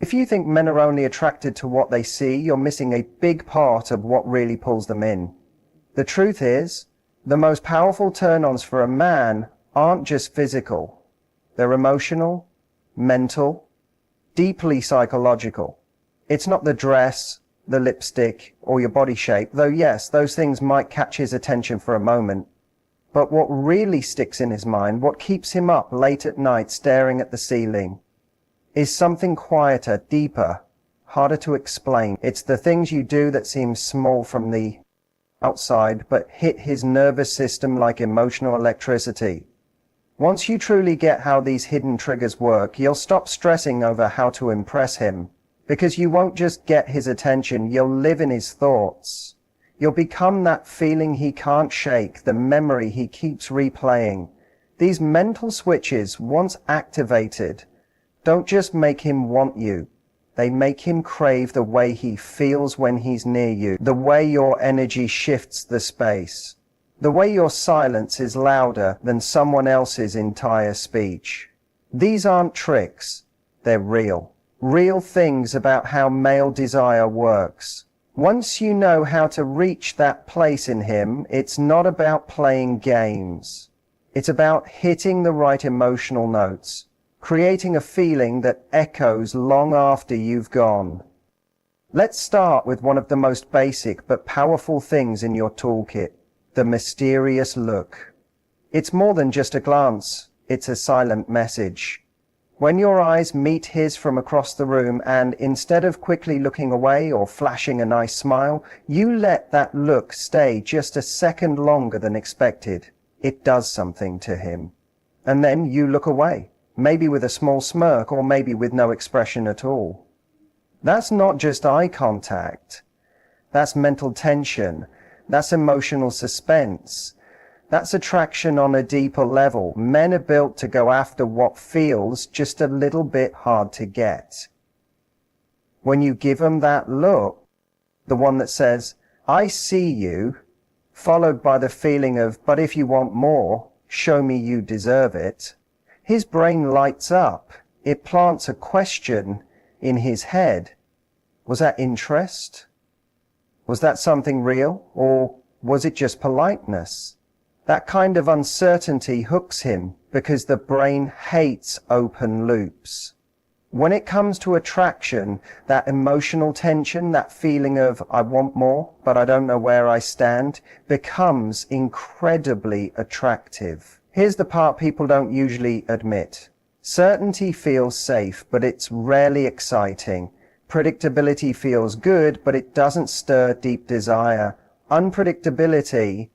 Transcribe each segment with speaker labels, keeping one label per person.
Speaker 1: If you think men are only attracted to what they see, you're missing a big part of what really pulls them in. The truth is, the most powerful turn-ons for a man aren't just physical. They're emotional, mental, deeply psychological. It's not the dress, the lipstick, or your body shape, though yes, those things might catch his attention for a moment. But what really sticks in his mind, what keeps him up late at night staring at the ceiling, is something quieter, deeper, harder to explain. It's the things you do that seem small from the outside, but hit his nervous system like emotional electricity. Once you truly get how these hidden triggers work, you'll stop stressing over how to impress him, because you won't just get his attention, you'll live in his thoughts. You'll become that feeling he can't shake, the memory he keeps replaying. These mental switches, once activated, don't just make him want you. They make him crave the way he feels when he's near you, the way your energy shifts the space, the way your silence is louder than someone else's entire speech. These aren't tricks, they're real. Real things about how male desire works. Once you know how to reach that place in him, it's not about playing games. It's about hitting the right emotional notes, creating a feeling that echoes long after you've gone. Let's start with one of the most basic but powerful things in your toolkit, the mysterious look. It's more than just a glance, it's a silent message. When your eyes meet his from across the room and instead of quickly looking away or flashing a nice smile, you let that look stay just a second longer than expected, it does something to him. And then you look away, maybe with a small smirk or maybe with no expression at all. That's not just eye contact. That's mental tension. That's emotional suspense. That's attraction on a deeper level. Men are built to go after what feels just a little bit hard to get. When you give them that look, the one that says, I see you, followed by the feeling of, but if you want more, show me you deserve it, his brain lights up. It plants a question in his head. Was that interest? Was that something real? Or was it just politeness? That kind of uncertainty hooks him because the brain hates open loops. When it comes to attraction, that emotional tension, that feeling of I want more, but I don't know where I stand, becomes incredibly attractive. Here's the part people don't usually admit. Certainty feels safe, but it's rarely exciting. Predictability feels good, but it doesn't stir deep desire. Unpredictability,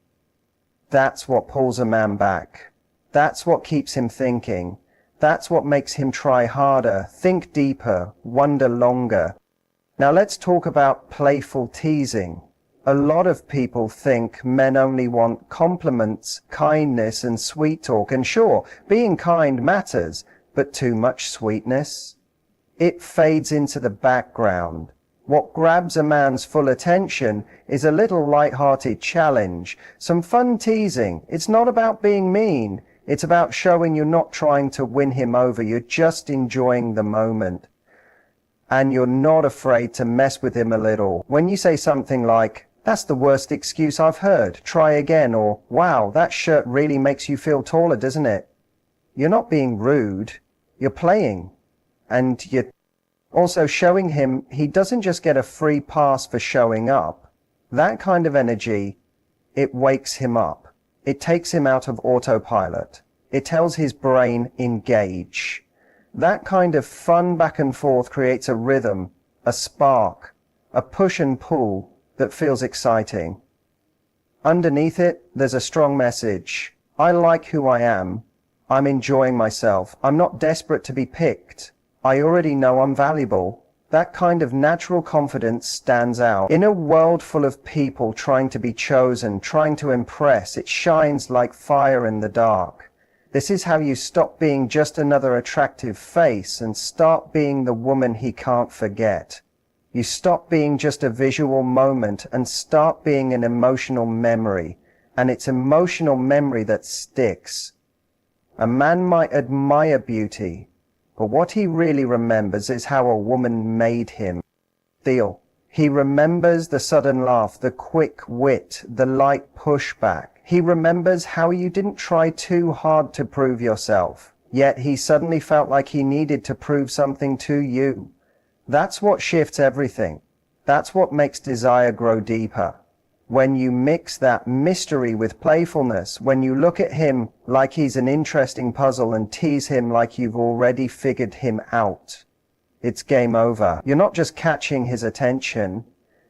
Speaker 1: that's what pulls a man back. That's what keeps him thinking. That's what makes him try harder, think deeper, wonder longer. Now let's talk about playful teasing. A lot of people think men only want compliments, kindness, and sweet talk. And sure, being kind matters, but too much sweetness? It fades into the background. What grabs a man's full attention is a little light-hearted challenge, some fun teasing. It's not about being mean. It's about showing you're not trying to win him over. You're just enjoying the moment. And you're not afraid to mess with him a little. When you say something like, that's the worst excuse I've heard, try again, or wow, that shirt really makes you feel taller, doesn't it? You're not being rude. You're playing. And you're also showing him he doesn't just get a free pass for showing up. That kind of energy, it wakes him up. It takes him out of autopilot. It tells his brain, engage. That kind of fun back and forth creates a rhythm, a spark, a push and pull that feels exciting. Underneath it, there's a strong message. I like who I am. I'm enjoying myself. I'm not desperate to be picked. I already know I'm valuable. That kind of natural confidence stands out. In a world full of people trying to be chosen, trying to impress, it shines like fire in the dark. This is how you stop being just another attractive face and start being the woman he can't forget. You stop being just a visual moment and start being an emotional memory. And it's emotional memory that sticks. A man might admire beauty, But what he really remembers is how a woman made him feel. He remembers the sudden laugh, the quick wit, the light pushback. He remembers how you didn't try too hard to prove yourself, yet he suddenly felt like he needed to prove something to you. That's what shifts everything. That's what makes desire grow deeper. When you mix that mystery with playfulness, when you look at him like he's an interesting puzzle and tease him like you've already figured him out, it's game over. You're not just catching his attention,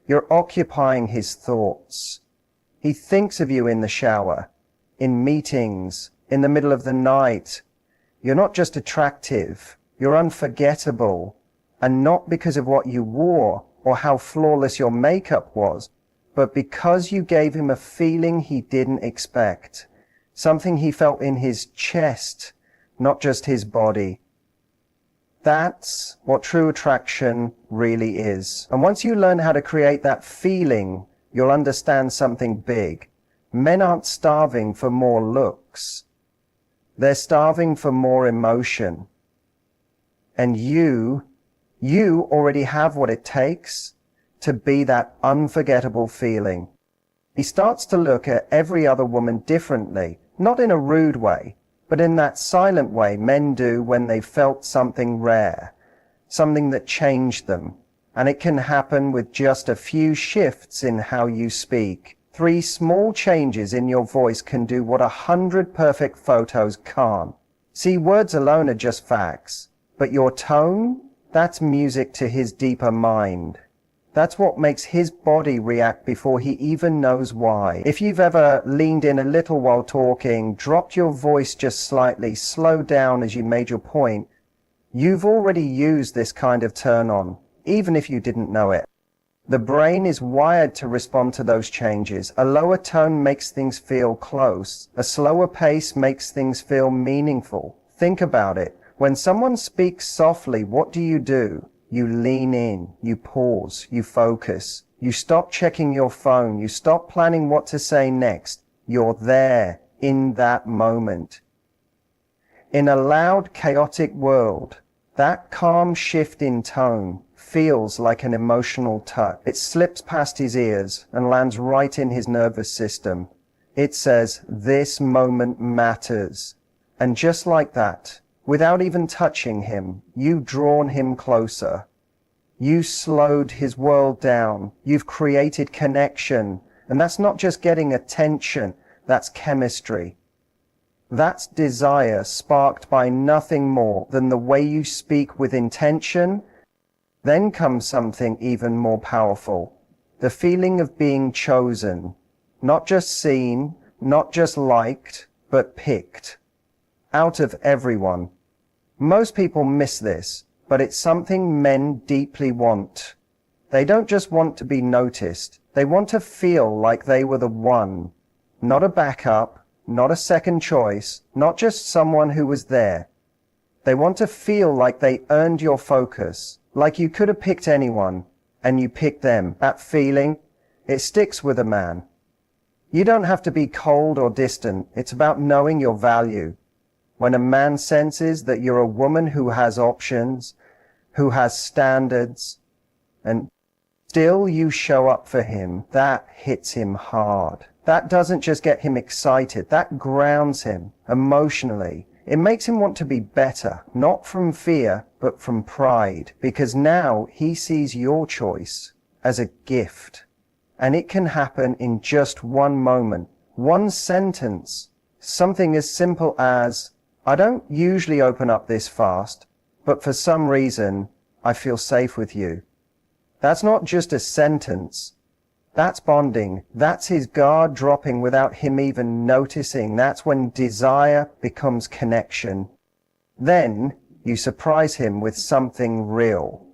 Speaker 1: you're occupying his thoughts. He thinks of you in the shower, in meetings, in the middle of the night. You're not just attractive, you're unforgettable. And not because of what you wore or how flawless your makeup was, but because you gave him a feeling he didn't expect. Something he felt in his chest, not just his body. That's what true attraction really is. And once you learn how to create that feeling, you'll understand something big. Men aren't starving for more looks. They're starving for more emotion. And you already have what it takes to be that unforgettable feeling. He starts to look at every other woman differently, not in a rude way, but in that silent way men do when they felt something rare, something that changed them. And it can happen with just a few shifts in how you speak. 3 small changes in your voice can do what 100 perfect photos can't. See, words alone are just facts, but your tone, that's music to his deeper mind. That's what makes his body react before he even knows why. If you've ever leaned in a little while talking, dropped your voice just slightly, slowed down as you made your point, you've already used this kind of turn on, even if you didn't know it. The brain is wired to respond to those changes. A lower tone makes things feel close. A slower pace makes things feel meaningful. Think about it. When someone speaks softly, what do? You lean in, you pause, you focus. You stop checking your phone, you stop planning what to say next. You're there, in that moment. In a loud, chaotic world, that calm shift in tone feels like an emotional touch. It slips past his ears and lands right in his nervous system. It says, this moment matters. And just like that, without even touching him, you've drawn him closer. You slowed his world down. You've created connection. And that's not just getting attention, that's chemistry. That's desire sparked by nothing more than the way you speak with intention. Then comes something even more powerful. The feeling of being chosen. Not just seen, not just liked, but picked. Out of everyone. Most people miss this, but it's something men deeply want. They don't just want to be noticed. They want to feel like they were the one. Not a backup, not a second choice, not just someone who was there. They want to feel like they earned your focus, like you could have picked anyone, and you picked them. That feeling, it sticks with a man. You don't have to be cold or distant. It's about knowing your value. When a man senses that you're a woman who has options, who has standards, and still you show up for him, that hits him hard. That doesn't just get him excited, that grounds him emotionally. It makes him want to be better, not from fear, but from pride, because now he sees your choice as a gift. And it can happen in just one moment, one sentence, something as simple as, I don't usually open up this fast, but for some reason, I feel safe with you. That's not just a sentence. That's bonding. That's his guard dropping without him even noticing. That's when desire becomes connection. Then you surprise him with something real.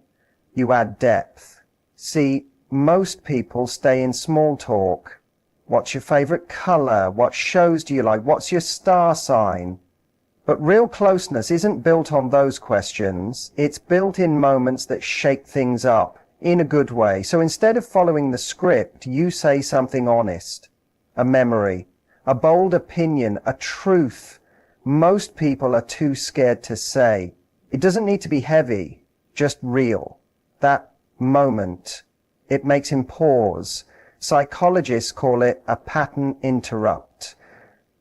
Speaker 1: You add depth. See, most people stay in small talk. What's your favorite color? What shows do you like? What's your star sign? But real closeness isn't built on those questions. It's built in moments that shake things up in a good way. So instead of following the script, you say something honest, a memory, a bold opinion, a truth most people are too scared to say. It doesn't need to be heavy, just real. That moment, it makes him pause. Psychologists call it a pattern interrupt.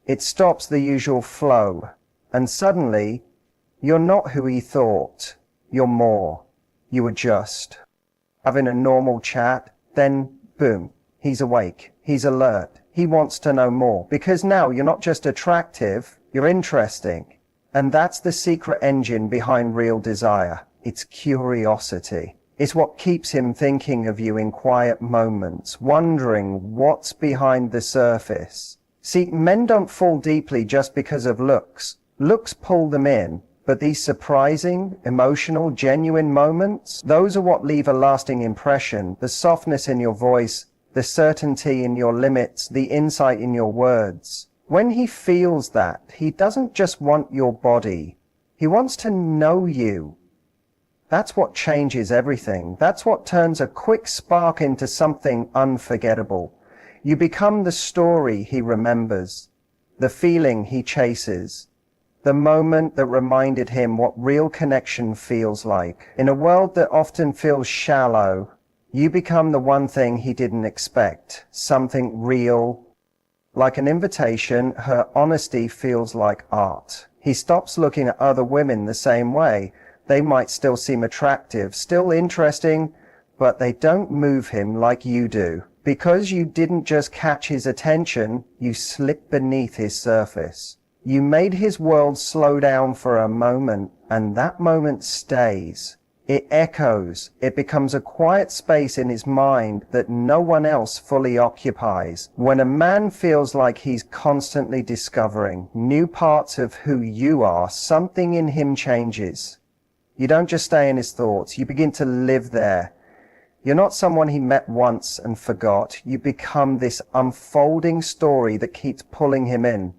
Speaker 1: It stops the usual flow, and suddenly, you're not who he thought. You're more. You adjust. Having a normal chat, then boom, he's awake. He's alert. He wants to know more, because now you're not just attractive, you're interesting. And that's the secret engine behind real desire. It's curiosity. It's what keeps him thinking of you in quiet moments, wondering what's behind the surface. See, men don't fall deeply just because of looks. Looks pull them in, but these surprising, emotional, genuine moments, those are what leave a lasting impression. The softness in your voice, the certainty in your limits, the insight in your words. When he feels that, he doesn't just want your body. He wants to know you. That's what changes everything. That's what turns a quick spark into something unforgettable. You become the story he remembers, the feeling he chases, the moment that reminded him what real connection feels like. In a world that often feels shallow, you become the one thing he didn't expect, something real. Like an invitation, her honesty feels like art. He stops looking at other women the same way. They might still seem attractive, still interesting, but they don't move him like you do. Because you didn't just catch his attention, you slipped beneath his surface. You made his world slow down for a moment, and that moment stays. It echoes. It becomes a quiet space in his mind that no one else fully occupies. When a man feels like he's constantly discovering new parts of who you are, something in him changes. You don't just stay in his thoughts. You begin to live there. You're not someone he met once and forgot. You become this unfolding story that keeps pulling him in.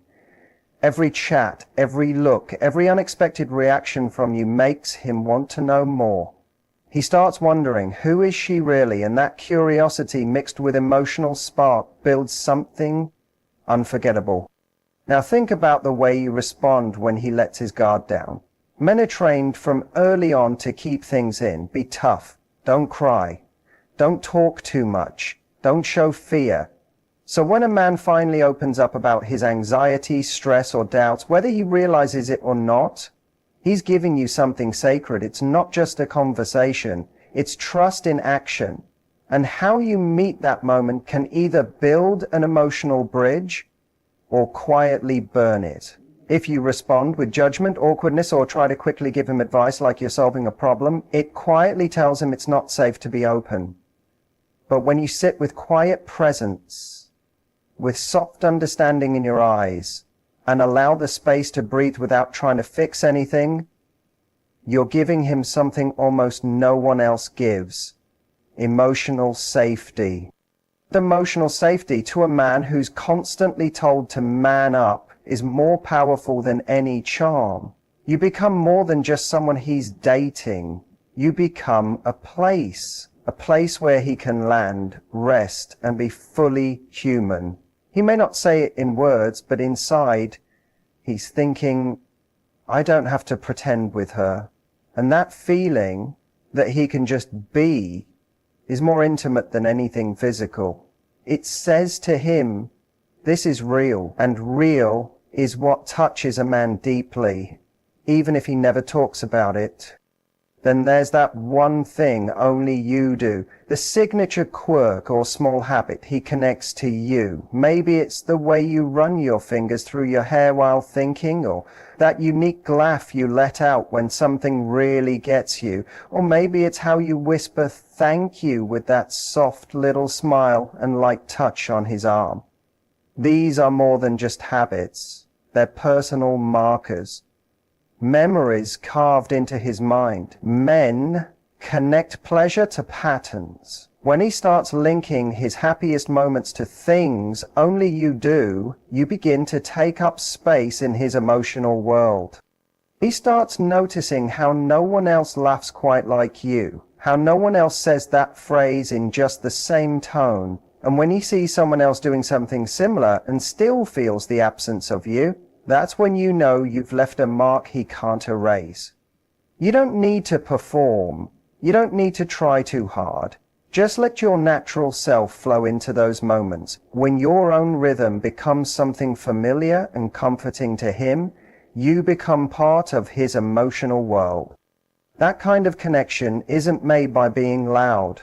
Speaker 1: Every chat, every look, every unexpected reaction from you makes him want to know more. He starts wondering, who is she really? And that curiosity mixed with emotional spark builds something unforgettable. Now think about the way you respond when he lets his guard down. Men are trained from early on to keep things in. Be tough. Don't cry. Don't talk too much. Don't show fear. So when a man finally opens up about his anxiety, stress, or doubts, whether he realizes it or not, he's giving you something sacred. It's not just a conversation. It's trust in action. And how you meet that moment can either build an emotional bridge or quietly burn it. If you respond with judgment, awkwardness, or try to quickly give him advice like you're solving a problem, it quietly tells him it's not safe to be open. But when you sit with quiet presence, with soft understanding in your eyes, and allow the space to breathe without trying to fix anything, you're giving him something almost no one else gives: emotional safety. Emotional safety to a man who's constantly told to man up is more powerful than any charm. You become more than just someone he's dating. You become a place where he can land, rest, and be fully human. He may not say it in words, but inside, he's thinking, I don't have to pretend with her. And that feeling that he can just be is more intimate than anything physical. It says to him, this is real, and real is what touches a man deeply, even if he never talks about it. Then there's that one thing only you do, the signature quirk or small habit he connects to you. Maybe it's the way you run your fingers through your hair while thinking, or that unique laugh you let out when something really gets you, or maybe it's how you whisper thank you with that soft little smile and light touch on his arm. These are more than just habits. They're personal markers. Memories carved into his mind. Men connect pleasure to patterns. When he starts linking his happiest moments to things only you do, you begin to take up space in his emotional world. He starts noticing how no one else laughs quite like you, how no one else says that phrase in just the same tone, and when he sees someone else doing something similar and still feels the absence of you, that's when you know you've left a mark he can't erase. You don't need to perform. You don't need to try too hard. Just let your natural self flow into those moments. When your own rhythm becomes something familiar and comforting to him, you become part of his emotional world. That kind of connection isn't made by being loud.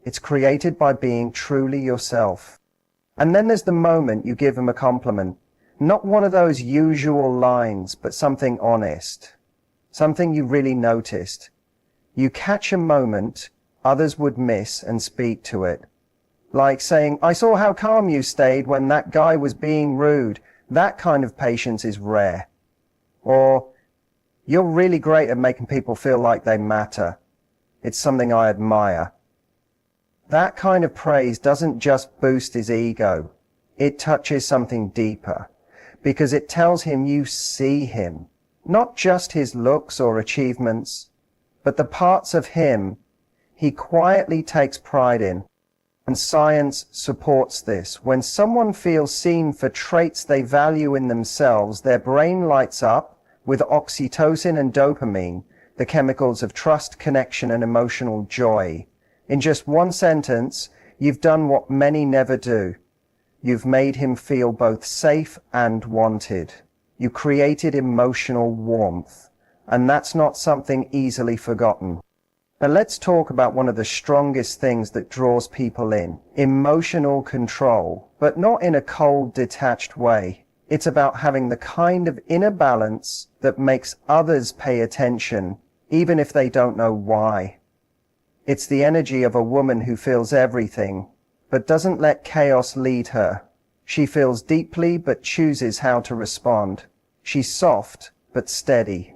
Speaker 1: It's created by being truly yourself. And then there's the moment you give him a compliment. Not one of those usual lines, but something honest. Something you really noticed. You catch a moment others would miss and speak to it. Like saying, "I saw how calm you stayed when that guy was being rude." That kind of patience is rare. Or, "You're really great at making people feel like they matter. It's something I admire." That kind of praise doesn't just boost his ego. It touches something deeper, because it tells him you see him, not just his looks or achievements, but the parts of him he quietly takes pride in. And science supports this. When someone feels seen for traits they value in themselves, their brain lights up with oxytocin and dopamine, the chemicals of trust, connection, and emotional joy. In just one sentence, you've done what many never do. You've made him feel both safe and wanted. You created emotional warmth, and that's not something easily forgotten. Now let's talk about one of the strongest things that draws people in, emotional control, but not in a cold, detached way. It's about having the kind of inner balance that makes others pay attention, even if they don't know why. It's the energy of a woman who feels everything, but doesn't let chaos lead her. She feels deeply, but chooses how to respond. She's soft, but steady.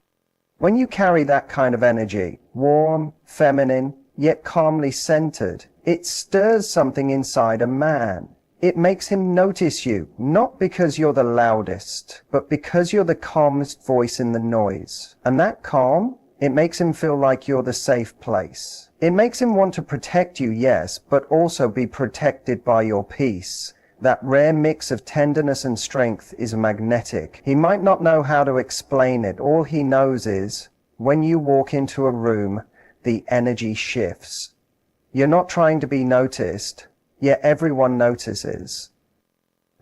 Speaker 1: When you carry that kind of energy, warm, feminine, yet calmly centered, it stirs something inside a man. It makes him notice you, not because you're the loudest, but because you're the calmest voice in the noise. And that calm, it makes him feel like you're the safe place. It makes him want to protect you, yes, but also be protected by your peace. That rare mix of tenderness and strength is magnetic. He might not know how to explain it. All he knows is, when you walk into a room, the energy shifts. You're not trying to be noticed, yet everyone notices.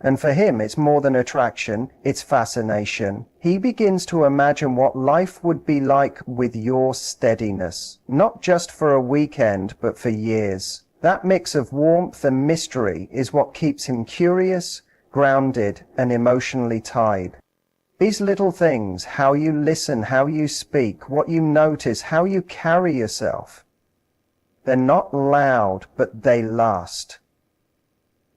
Speaker 1: And for him, it's more than attraction, it's fascination. He begins to imagine what life would be like with your steadiness, not just for a weekend, but for years. That mix of warmth and mystery is what keeps him curious, grounded, and emotionally tied. These little things, how you listen, how you speak, what you notice, how you carry yourself, they're not loud, but they last.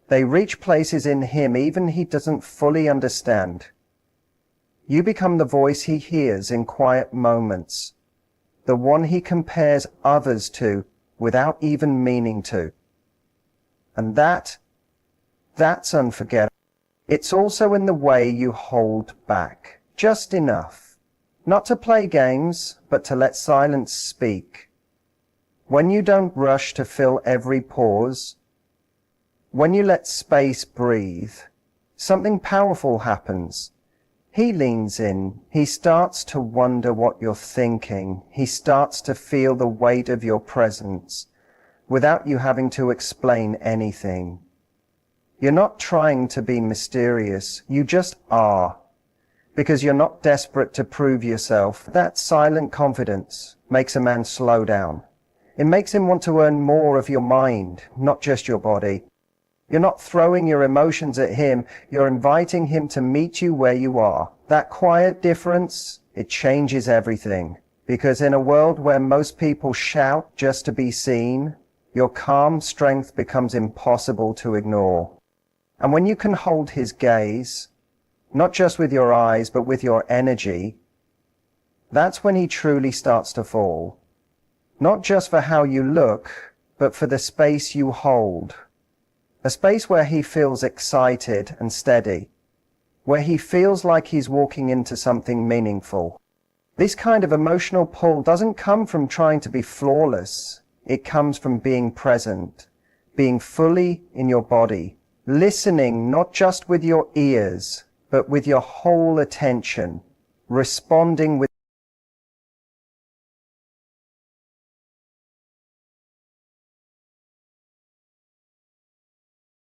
Speaker 1: They reach places in him even he doesn't fully understand. You become the voice he hears in quiet moments, the one he compares others to without even meaning to. And that's unforgettable. It's also in the way you hold back, just enough. Not to play games, but to let silence speak. When you don't rush to fill every pause, when you let space breathe, something powerful happens. He leans in. He starts to wonder what you're thinking. He starts to feel the weight of your presence without you having to explain anything. You're not trying to be mysterious. You just are, because you're not desperate to prove yourself. That silent confidence makes a man slow down. It makes him want to earn more of your mind, not just your body. You're not throwing your emotions at him, you're inviting him to meet you where you are. That quiet difference, it changes everything. Because in a world where most people shout just to be seen, your calm strength becomes impossible to ignore. And when you can hold his gaze, not just with your eyes, but with your energy, that's when he truly starts to fall. Not just for how you look, but for the space you hold. A space where he feels excited and steady, where he feels like he's walking into something meaningful. This kind of emotional pull doesn't come from trying to be flawless. It comes from being present, being fully in your body, listening not just with your ears, but with your whole attention, responding with